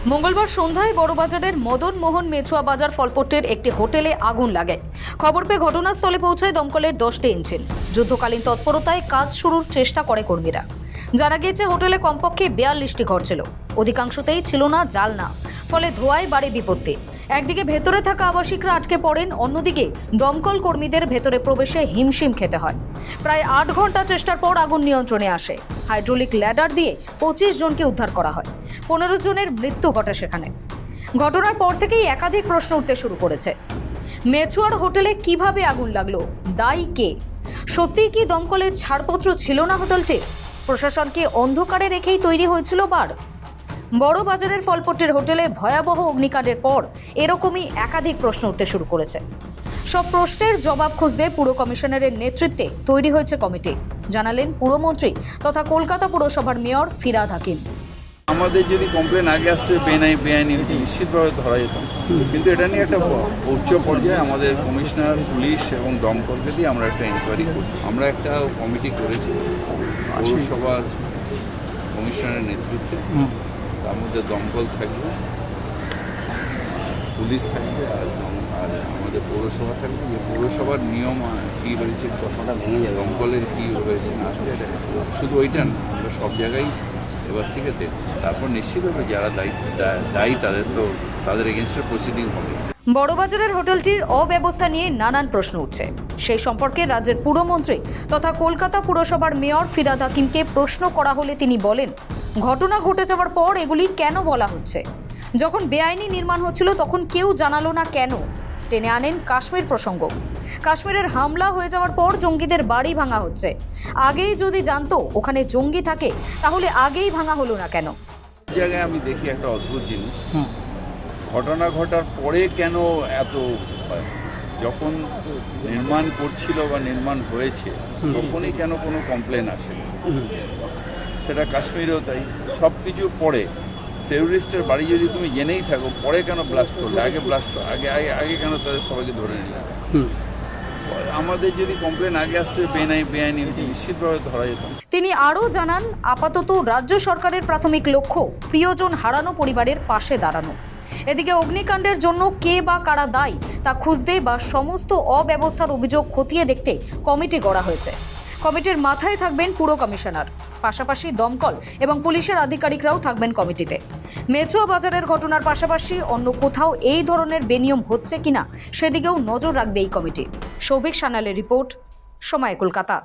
মঙ্গলবার সন্ধ্যায় বড়বাজারের মদন মোহন মেছুয়া বাজার ফলপট্টির একটি হোটেলে আগুন লাগে। খবর পেয়ে ঘটনাস্থলে পৌঁছায় দমকলের 10টি ইঞ্জিন। যুদ্ধকালীন তৎপরতায় কাজ শুরুর চেষ্টা করে কর্মীরা। জানা গিয়েছে হোটেলে কমপক্ষে 42টি ঘর ছিল, অধিকাংশতেই ছিল না জানলা, ফলে ধোঁয়ায় বাড়ে বিপত্তি। একদিকে ভেতরে থাকা আবাসিকরা আটকে পড়েন, অন্যদিকে দমকল কর্মীদের ভেতরে প্রবেশে হিমশিম খেতে হয়। প্রায় 8 ঘন্টা চেষ্টার পর আগুন নিয়ন্ত্রণে আসে। হাইড্রোলিক ল্যাডার দিয়ে 25 জনকে উদ্ধার করা হয়। 15 জনের মৃত্যু ঘটে সেখানে। ঘটনার পর থেকেই একাধিক প্রশ্ন উঠতে শুরু করেছে। মেছুয়ার হোটেলে কিভাবে আগুন লাগলো? দায়ী কে? সত্যিই কি দমকলের ছাড়পত্র ছিল না হোটেলটির? প্রশাসনকে অন্ধকারে রেখেই তৈরি হয়েছিল বাড়? বড়বাজারের ফলপট্টির হোটেলে ভয়াবহ অগ্নিকাণ্ডের পর এরকমই একাধিক প্রশ্ন উঠতে শুরু করেছে। সব প্রশ্নের জবাব খুঁজতে পুর কমিশনারের নেতৃত্বে তৈরি হয়েছে কমিটি, জানালেন পুরমন্ত্রী তথা কলকাতা পুরসভার মেয়র ফিরহাদ হাকিম। আমাদের যদি কমপ্লেন আগে আসছে বেআইনি নিশ্চিতভাবে ধরা যেত, কিন্তু এটা নিয়ে একটা উচ্চ পর্যায়ে আমাদের কমিশনার, পুলিশ এবং দমকলকে দিয়ে আমরা একটা ইনকোয়ারি করি। আমরা একটা কমিটি করেছি পৌরসভার কমিশনারের নেতৃত্বে। তার মধ্যে দমকল থাকবে, পুলিশ থাকবে, আর আমাদের পৌরসভা থাকবে। যে পৌরসভার নিয়ম কী হয়েছে, কথাটা ভেঙে যাবে, দমকলের কী হয়েছে না হয়েছে, শুধু ওইটা না, আমরা সব জায়গায় এবার থেকে দেখব। তারপর নিশ্চিতভাবে যারা দায়ী তাদের এগেনস্টে প্রসিডিং হবে। বড়বাজারের হোটেলটির অব্যবস্থা নিয়ে নানান প্রশ্ন উঠছে। সেই সম্পর্কে রাজ্যের পুরমন্ত্রী তথা কলকাতা পুরসভার মেয়র ফিরহাদ হাকিমকে প্রশ্ন করা হলে তিনি বলেন, ঘটনা ঘটে যাওয়ার পর এগুলি কেন বলা হচ্ছে? যখন বেআইনি নির্মাণ হচ্ছিল তখন কেউ জানালো না কেন? টেনে আনেন কাশ্মীর প্রসঙ্গ। কাশ্মীরের হামলা হয়ে যাওয়ার পর জঙ্গিদের বাড়ি ভাঙা হচ্ছে। আগেই যদি জানতো ওখানে জঙ্গি থাকে তাহলে আগেই ভাঙা হলো না কেন? জায়গায় আমি দেখি একটা অদ্ভুত জিনিস, ঘটনা ঘটার পরে কেন এত হয়? যখন নির্মাণ করছিল বা নির্মাণ হয়েছে তখনই কেন কোনো কমপ্লেন আসে? সেটা কাশ্মীরেও তাই। সব কিছু পরে টেরোরিস্টের বাড়ি যদি তুমি জেনেই থাকো, পরে কেন ব্লাস্ট করলে? আগে ব্লাস্ট আগে আগে আগে কেন তাদের সবাইকে ধরে নিলে? আমাদের যদি কমপ্লেন আগে আসছে বেআইনি নিশ্চিতভাবে ধরা যেত। তিনি আরও জানান, আপাতত রাজ্য সরকারের প্রাথমিক লক্ষ্য প্রিয়জন হারানো পরিবারের পাশে দাঁড়ানো। এদিকে অগ্নিকাণ্ডের জন্য কে বা কারা দায়ী তা খুঁজতে বা সমস্ত অব্যবস্থার অভিযোগ খতিয়ে দেখতে কমিটি গড়া হয়েছে। কমিটির মাথায় থাকবেন পুর কমিশনার, পাশাপাশি দমকল এবং পুলিশের আধিকারিকরাও থাকবেন কমিটিতে। মেছুয়া বাজারের ঘটনার পাশাপাশি অন্য কোথাও এই ধরনের বেনিয়ম হচ্ছে কিনা সেদিকেও নজর রাখবে এই কমিটি। সৌভিক সান্যালের রিপোর্ট, সময় কলকাতা।